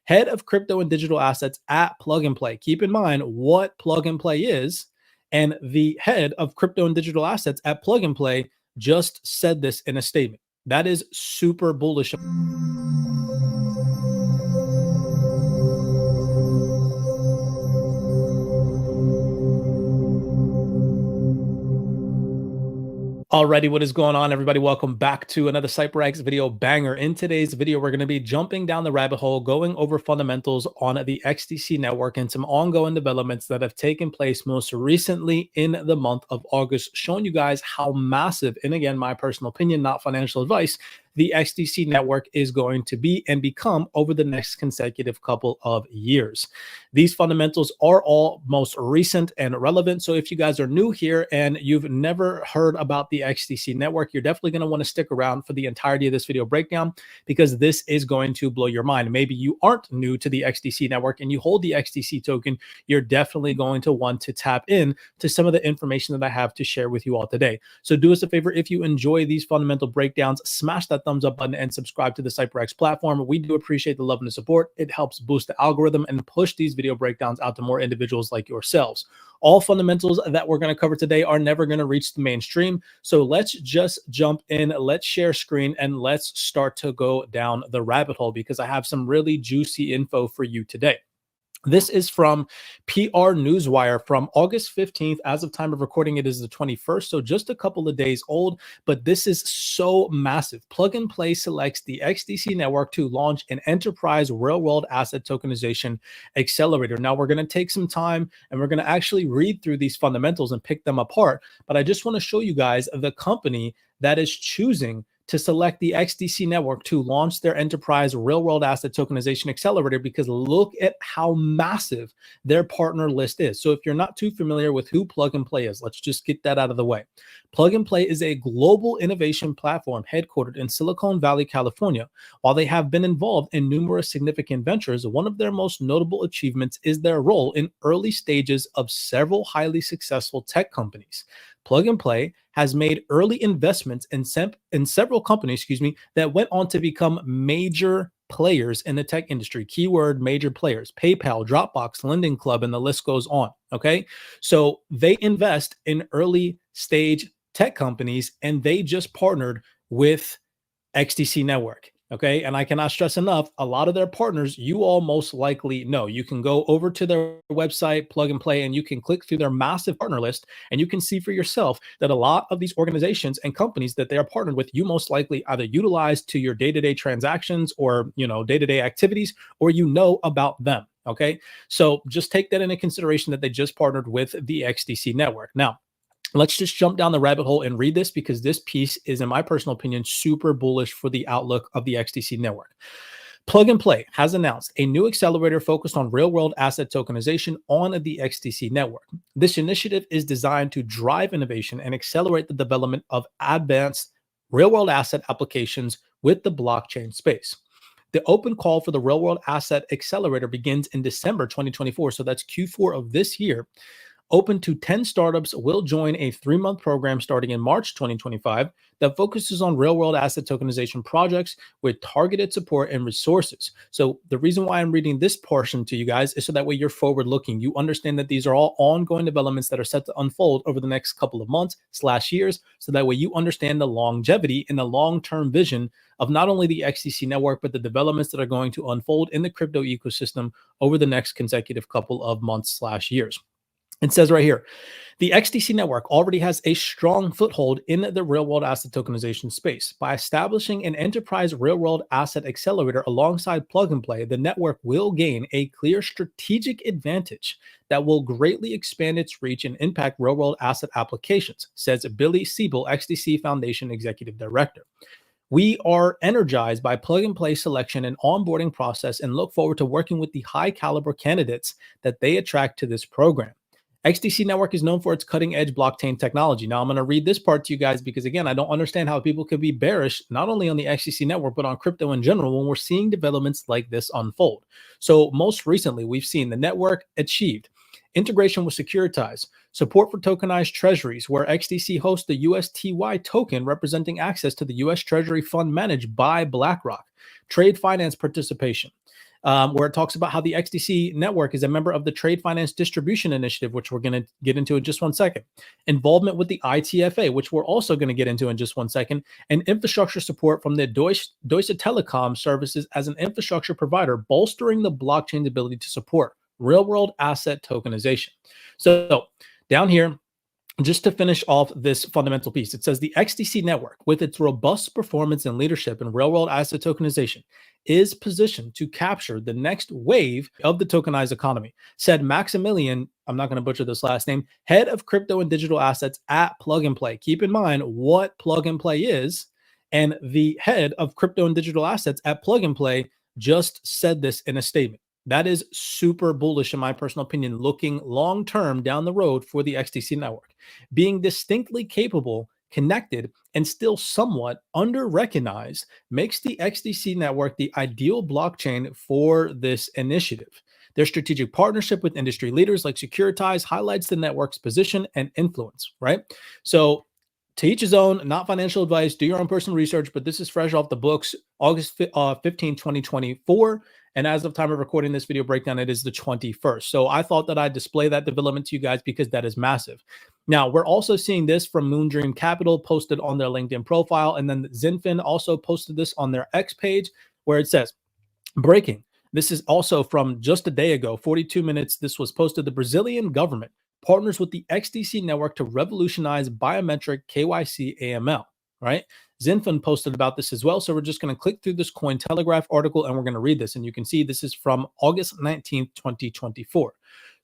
head of crypto and digital assets at Plug and Play. Keep in mind what Plug and Play is, and the head of crypto and digital assets at Plug and Play just said this in a statement. That is super bullish. Alrighty, what is going on, everybody? Welcome back to another CYPRX video banger. In today's video, we're going to be jumping down the rabbit hole, going over fundamentals on the XDC network and some ongoing developments that have taken place most recently in the month of August, showing you guys how massive, and again, my personal opinion, not financial advice, the XDC network is going to be and become over the next consecutive couple of years. These fundamentals are all most recent and relevant. So if you guys are new here and you've never heard about the XDC network, you're definitely going to want to stick around for the entirety of this video breakdown, because this is going to blow your mind. Maybe you aren't new to the XDC network and you hold the XDC token. You're definitely going to want to tap in to some of the information that I have to share with you all today. So do us a favor, if you enjoy these fundamental breakdowns, smash that thumbs up button and subscribe to the CYPRX platform. We do appreciate the love and the support. It helps boost the algorithm and push these video breakdowns out to more individuals like yourselves. All fundamentals that we're going to cover today are never going to reach the mainstream. So let's just jump in, let's share screen, and let's start to go down the rabbit hole, because I have some really juicy info for you today. This is from PR Newswire from August 15th. As of time of recording, it is the 21st, so just a couple of days old, but this is so massive. Plug and Play selects the XDC network to launch an enterprise real-world asset tokenization accelerator. Now, we're going to take some time and we're going to actually read through these fundamentals and pick them apart, but I just want to show you guys the company that is choosing to select the XDC network to launch their enterprise real-world asset tokenization accelerator, because look at how massive their partner list is. So if you're not too familiar with who Plug and Play is, let's just get that out of the way. Plug and Play is a global innovation platform headquartered in Silicon Valley, California. While they have been involved in numerous significant ventures, one of their most notable achievements is their role in early stages of several highly successful tech companies. Plug and Play has made early investments in several companies, that went on to become major players in the tech industry. Keyword major players: PayPal, Dropbox, Lending Club, and the list goes on. Okay, so they invest in early stage tech companies, and they just partnered with XDC Network. Okay, and I cannot stress enough, a lot of their partners you all most likely know. You can go over to their website, Plug and Play, and you can click through their massive partner list, and you can see for yourself that a lot of these organizations and companies that they are partnered with, you most likely either utilize to your day-to-day transactions or day-to-day activities, or about them. Okay, so just take that into consideration, that they just partnered with the XDC network. Now, let's just jump down the rabbit hole and read this, because this piece is, in my personal opinion, super bullish for the outlook of the XDC network. Plug and Play has announced a new accelerator focused on real-world asset tokenization on the XDC network. This initiative is designed to drive innovation and accelerate the development of advanced real-world asset applications with the blockchain space. The open call for the real-world asset accelerator begins in December 2024, so that's Q4 of this year. Open to 10 startups will join a 3-month program starting in March 2025 that focuses on real-world asset tokenization projects with targeted support and resources. So the reason why I'm reading this portion to you guys is so that way you're forward-looking. You understand that these are all ongoing developments that are set to unfold over the next couple of months/years, so that way you understand the longevity and the long-term vision of not only the XDC network, but the developments that are going to unfold in the crypto ecosystem over the next consecutive couple of months/years. It says right here, the XDC network already has a strong foothold in the real-world asset tokenization space. By establishing an enterprise real-world asset accelerator alongside Plug and Play, the network will gain a clear strategic advantage that will greatly expand its reach and impact real-world asset applications, says Billy Siebel, XDC Foundation Executive Director. We are energized by Plug and Play selection and onboarding process and look forward to working with the high caliber candidates that they attract to this program. XDC Network is known for its cutting-edge blockchain technology. Now, I'm going to read this part to you guys because, again, I don't understand how people could be bearish, not only on the XDC Network, but on crypto in general when we're seeing developments like this unfold. So most recently, we've seen the network achieved integration with Securitize, support for tokenized treasuries, where XDC hosts the USTY token representing access to the US Treasury fund managed by BlackRock, trade finance participation, where it talks about how the XDC network is a member of the Trade Finance Distribution Initiative, which we're going to get into in just one second. Involvement with the ITFA, which we're also going to get into in just one second, and infrastructure support from the Deutsche Telekom services as an infrastructure provider, bolstering the blockchain's ability to support real-world asset tokenization. So down here, just to finish off this fundamental piece, it says the XDC network, with its robust performance and leadership in real-world asset tokenization, is positioned to capture the next wave of the tokenized economy, said Maximilian, I'm not going to butcher this last name, head of crypto and digital assets at Plug and Play. Keep in mind what Plug and Play is, and the head of crypto and digital assets at Plug and Play just said this in a statement. That is super bullish, in my personal opinion, looking long-term down the road for the XDC network. Being distinctly capable, connected, and still somewhat under-recognized makes the XDC network the ideal blockchain for this initiative. Their strategic partnership with industry leaders like Securitize highlights the network's position and influence, right? So to each his own, not financial advice, do your own personal research, but this is fresh off the books, August 15, 2024. And as of time of recording this video breakdown, it is the 21st. So I thought that I'd display that development to you guys because that is massive. Now, we're also seeing this from Moondream Capital posted on their LinkedIn profile. And then Zinfin also posted this on their X page where it says, breaking. This is also from just a day ago, 42 minutes. This was posted. The Brazilian government partners with the XDC network to revolutionize biometric KYC AML, right? Zinfin posted about this as well. So we're just going to click through this Cointelegraph article and we're going to read this. And you can see this is from August 19th, 2024.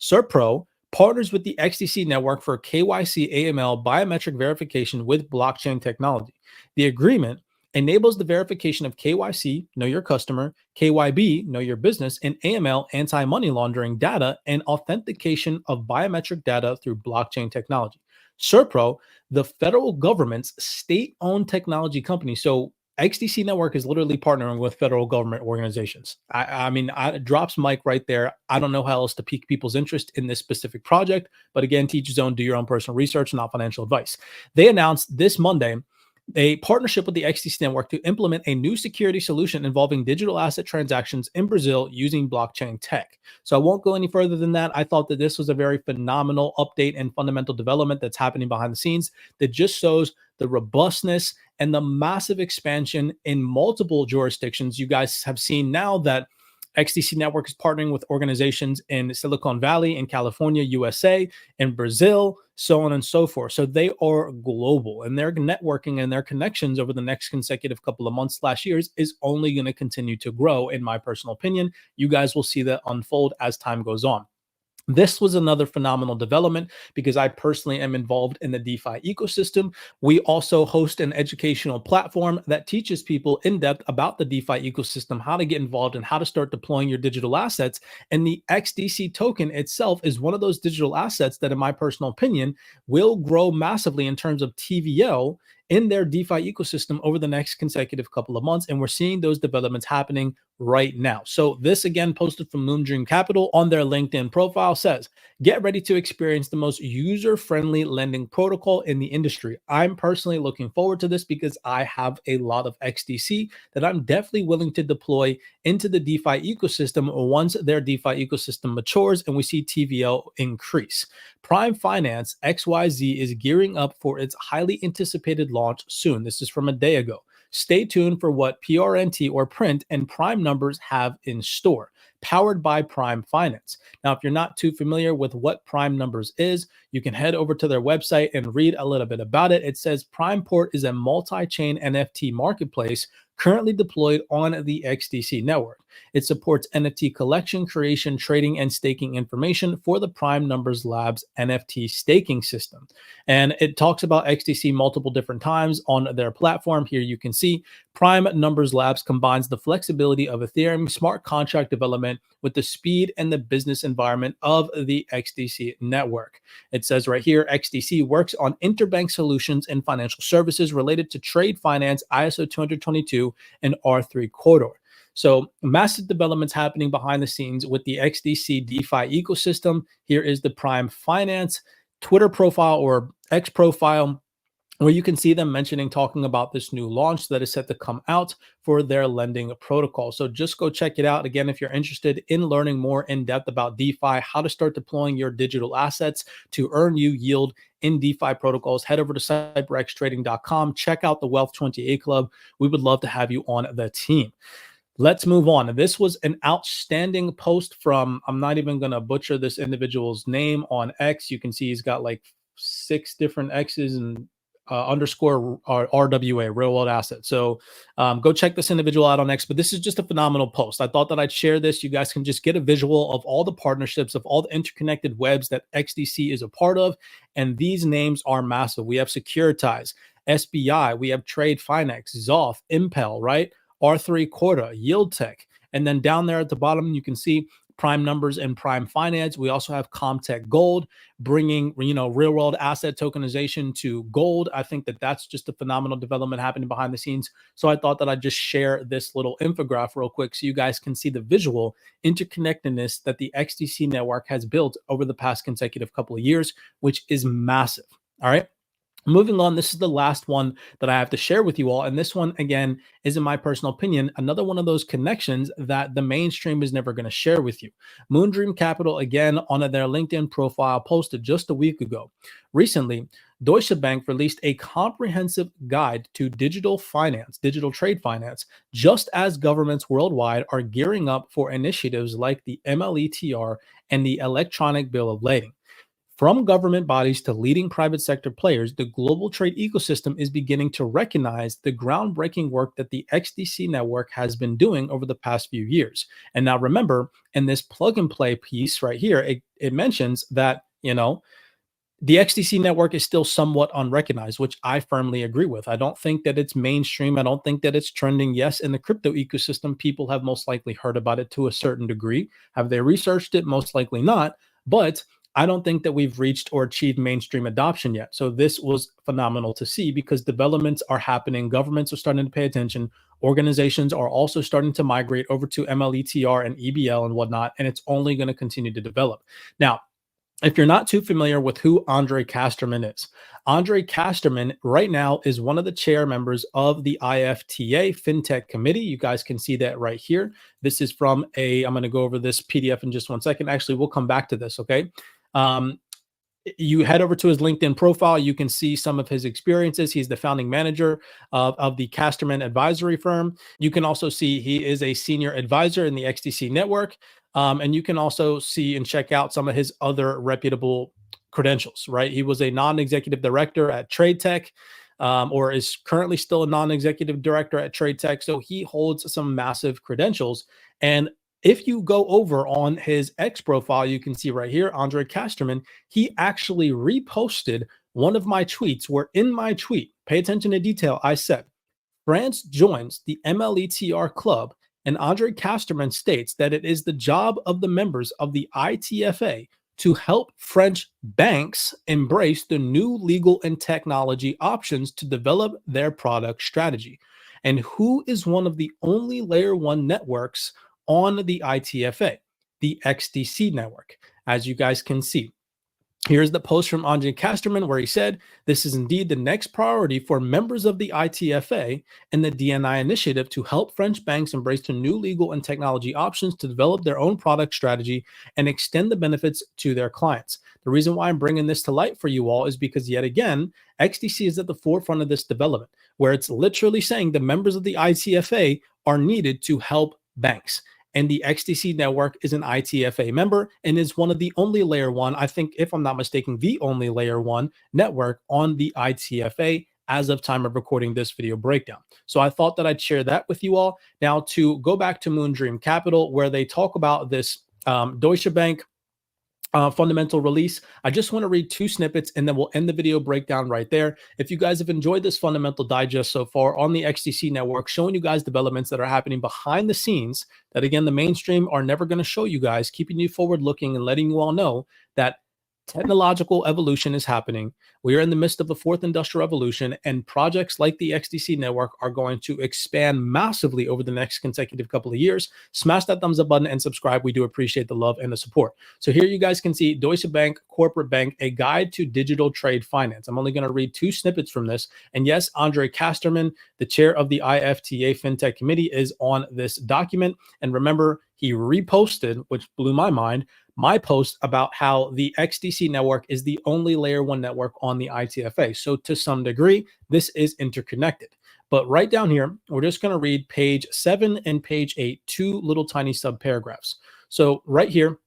CYPRX partners with the XDC network for KYC AML biometric verification with blockchain technology. The agreement enables the verification of KYC, know your customer, KYB, know your business, and AML, anti-money laundering data, and authentication of biometric data through blockchain technology. CYPRX, the federal government's state-owned technology company. So XDC Network is literally partnering with federal government organizations. I mean, drops mic right there. I don't know how else to pique people's interest in this specific project, but again, teach your own, do your own personal research, not financial advice. They announced this Monday a partnership with the XDC network to implement a new security solution involving digital asset transactions in Brazil using blockchain tech. So I won't go any further than that. I thought that this was a very phenomenal update and fundamental development that's happening behind the scenes that just shows the robustness and the massive expansion in multiple jurisdictions. You guys have seen now that XDC Network is partnering with organizations in Silicon Valley, in California, USA, in Brazil, so on and so forth. So they are global, and their networking and their connections over the next consecutive couple of months / years is only going to continue to grow, in my personal opinion. You guys will see that unfold as time goes on. This was another phenomenal development because I personally am involved in the DeFi ecosystem. We also host an educational platform that teaches people in depth about the DeFi ecosystem, how to get involved and how to start deploying your digital assets. And the XDC token itself is one of those digital assets that, in my personal opinion, will grow massively in terms of TVL in their DeFi ecosystem over the next consecutive couple of months. And we're seeing those developments happening right now. So this, again, posted from Moondream Capital on their LinkedIn profile, says, get ready to experience the most user-friendly lending protocol in the industry. I'm personally looking forward to this because I have a lot of XDC that I'm definitely willing to deploy into the DeFi ecosystem once their DeFi ecosystem matures and we see TVL increase. Prime Finance XYZ is gearing up for its highly anticipated launch soon. This is from a day ago. Stay tuned for what PRNT or Print and Prime numbers have in store. Powered by Prime Finance. Now, if you're not too familiar with what Prime Numbers is, you can head over to their website and read a little bit about it. It says PrimePort is a multi-chain NFT marketplace currently deployed on the XDC network. It supports NFT collection, creation, trading, and staking information for the Prime Numbers Labs NFT staking system. And it talks about XDC multiple different times on their platform. Here you can see Prime Numbers Labs combines the flexibility of Ethereum smart contract development with the speed and the business environment of the XDC network. It says right here, XDC works on interbank solutions and financial services related to trade finance, ISO 222, and R3 corridor. So massive developments happening behind the scenes with the XDC DeFi ecosystem. Here is the Prime Finance Twitter profile or X profile. where you can see them talking about this new launch that is set to come out for their lending protocol. So just go check it out. Again, if you're interested in learning more in depth about DeFi, how to start deploying your digital assets to earn you yield in DeFi protocols, head over to CYPRXtrading.com. Check out the Wealth 28 Club. We would love to have you on the team. Let's move on. This was an outstanding post from, I'm not even going to butcher this individual's name on X. You can see he's got like 6 different X's and underscore RWA, real world asset. So go check this individual out on X, but this is just a phenomenal post. I thought that I'd share this. You guys can just get a visual of all the partnerships, of all the interconnected webs that XDC is a part of. And these names are massive. We have Securitize, SBI, we have Trade Finex, Zoth, Impel, right? R3 Corda, Yield Tech. And then down there at the bottom, you can see Prime Numbers and Prime Finance. We also have Comtech Gold, bringing, real world asset tokenization to gold. I think that that's just a phenomenal development happening behind the scenes. So I thought that I'd just share this little infographic real quick so you guys can see the visual interconnectedness that the XDC network has built over the past consecutive couple of years, which is massive. All right. Moving on, this is the last one that I have to share with you all. And this one, again, is, in my personal opinion, another one of those connections that the mainstream is never going to share with you. Moondream Capital, again, on their LinkedIn profile, posted just a week ago. Recently, Deutsche Bank released a comprehensive guide to digital finance, digital trade finance, just as governments worldwide are gearing up for initiatives like the MLETR and the Electronic Bill of Lading. From government bodies to leading private sector players, the global trade ecosystem is beginning to recognize the groundbreaking work that the XDC network has been doing over the past few years. And now remember, in this plug and play piece right here, it mentions that, the XDC network is still somewhat unrecognized, which I firmly agree with. I don't think that it's mainstream. I don't think that it's trending. Yes, in the crypto ecosystem, people have most likely heard about it to a certain degree. Have they researched it? Most likely not. But I don't think that we've reached or achieved mainstream adoption yet. So this was phenomenal to see because developments are happening. Governments are starting to pay attention. Organizations are also starting to migrate over to MLETR and EBL and whatnot, and it's only going to continue to develop. Now, if you're not too familiar with who Andre Casterman is, Andre Casterman right now is one of the chair members of the IFTA FinTech Committee. You guys can see that right here. This is from I'm going to go over this PDF in just 1 second. Actually, we'll come back to this, okay? You head over to his LinkedIn profile. You can see some of his experiences. He's the founding manager of the Casterman advisory firm. You can also see he is a senior advisor in the XDC network. And you can also see and check out some of his other reputable credentials, right? He was a non-executive director at Trade Tech, or is currently still a non-executive director at Trade Tech. So he holds some massive credentials. And if you go over on his X profile, you can see right here, Andre Casterman, he actually reposted one of my tweets where in my tweet, pay attention to detail, I said, France joins the MLETR club, and Andre Casterman states that it is the job of the members of the ITFA to help French banks embrace the new legal and technology options to develop their product strategy. And who is one of the only layer 1 networks on the ITFA? The XDC network, as you guys can see. Here's the post from Andre Casterman where he said, this is indeed the next priority for members of the ITFA and the DNI initiative to help French banks embrace the new legal and technology options to develop their own product strategy and extend the benefits to their clients. The reason why I'm bringing this to light for you all is because, yet again, XDC is at the forefront of this development, where it's literally saying the members of the ITFA are needed to help banks. And the XDC network is an ITFA member and is one of the only layer 1, I think, if I'm not mistaken, the only layer 1 network on the ITFA as of time of recording this video breakdown. So I thought that I'd share that with you all. Now, to go back to Moondream Capital, where they talk about this Deutsche Bank fundamental release, I just want to read 2 snippets and then we'll end the video breakdown right there. If you guys have enjoyed this fundamental digest so far on the XDC network, showing you guys developments that are happening behind the scenes that, again, the mainstream are never going to show you guys, keeping you forward looking and letting you all know that Technological evolution is happening. We are in the midst of the fourth industrial revolution, and projects like the XDC network are going to expand massively over the next consecutive couple of years. Smash that thumbs up button and subscribe. We do appreciate the love and the support. So here you guys can see Deutsche Bank Corporate Bank, a guide to digital trade finance. I'm only going to read 2 snippets from this. And yes, Andre Casterman, the chair of the IFTA FinTech Committee, is on this document. And remember, he reposted, which blew my mind, my post about how the XDC network is the only layer 1 network on the ITFA. So to some degree, this is interconnected. But right down here, we're just going to read page 7 and page 8, 2 little tiny sub paragraphs. So right here,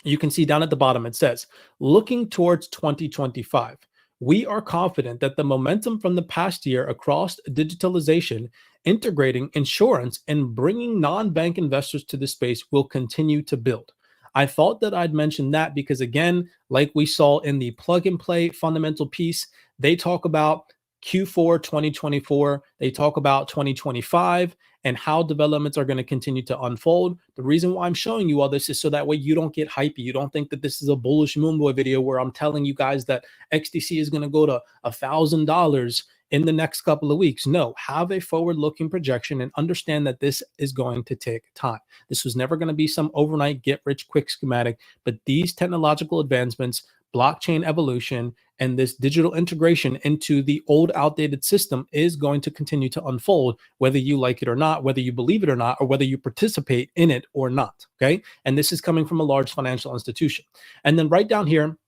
you can see down at the bottom, it says, looking towards 2025, we are confident that the momentum from the past year across digitalization, integrating insurance, and bringing non-bank investors to the space will continue to build. I thought that I'd mention that because, again, like we saw in the plug and play fundamental piece, they talk about Q4 2024, they talk about 2025 and how developments are going to continue to unfold. The reason why I'm showing you all this is so that way you don't get hypey. You don't think that this is a bullish Moonboy video where I'm telling you guys that XDC is going to go to $1,000 in the next couple of weeks. No, have a forward-looking projection and understand that this is going to take time. This was never going to be some overnight get-rich-quick schematic, but these technological advancements, blockchain evolution, and this digital integration into the old outdated system is going to continue to unfold, whether you like it or not, whether you believe it or not, or whether you participate in it or not, okay? And this is coming from a large financial institution. And then right down here,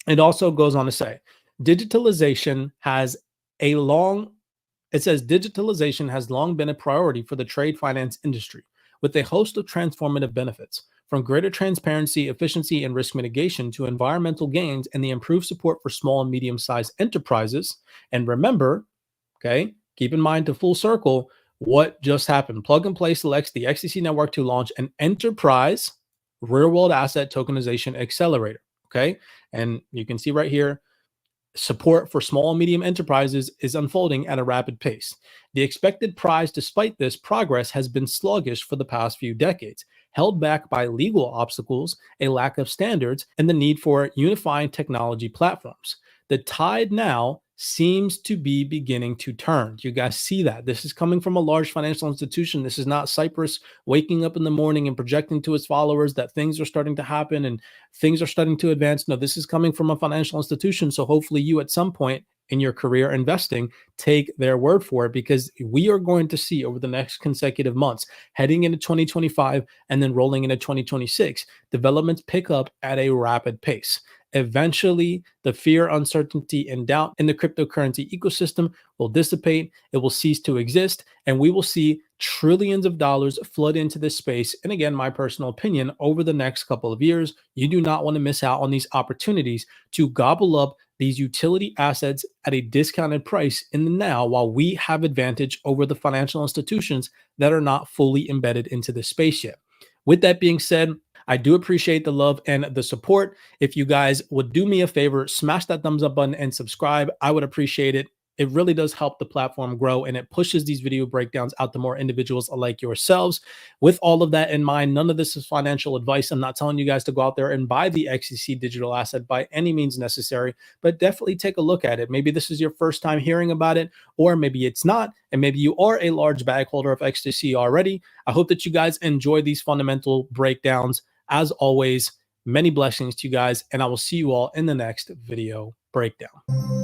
it also goes on to say, digitalization has digitalization has long been a priority for the trade finance industry, with a host of transformative benefits, from greater transparency, efficiency, and risk mitigation to environmental gains and the improved support for small and medium-sized enterprises. And remember, okay, keep in mind to full circle what just happened. Plug and Play selects the XDC network to launch an enterprise real-world asset tokenization accelerator, okay? And you can see right here, support for small and medium enterprises is unfolding at a rapid pace. The expected prize, despite this progress, has been sluggish for the past few decades, held back by legal obstacles, a lack of standards, and the need for unifying technology platforms. The tide now seems to be beginning to turn. You guys see that? This is coming from a large financial institution. This is not Cyprus waking up in the morning and projecting to its followers that things are starting to happen and things are starting to advance. No, this is coming from a financial institution. So hopefully you at some point in your career investing take their word for it, because we are going to see over the next consecutive months, heading into 2025 and then rolling into 2026, developments pick up at a rapid pace. Eventually, the fear, uncertainty, and doubt in the cryptocurrency ecosystem will dissipate. It will cease to exist, and we will see trillions of dollars flood into this space. And again, my personal opinion, over the next couple of years, you do not want to miss out on these opportunities to gobble up these utility assets at a discounted price in the now, while we have advantage over the financial institutions that are not fully embedded into this space yet. With that being said, I do appreciate the love and the support. If you guys would do me a favor, smash that thumbs up button and subscribe. I would appreciate it. It really does help the platform grow, and it pushes these video breakdowns out to more individuals like yourselves. With all of that in mind, none of this is financial advice. I'm not telling you guys to go out there and buy the XDC digital asset by any means necessary, but definitely take a look at it. Maybe this is your first time hearing about it, or maybe it's not, and maybe you are a large bag holder of XDC already. I hope that you guys enjoy these fundamental breakdowns. As always, many blessings to you guys, and I will see you all in the next video breakdown.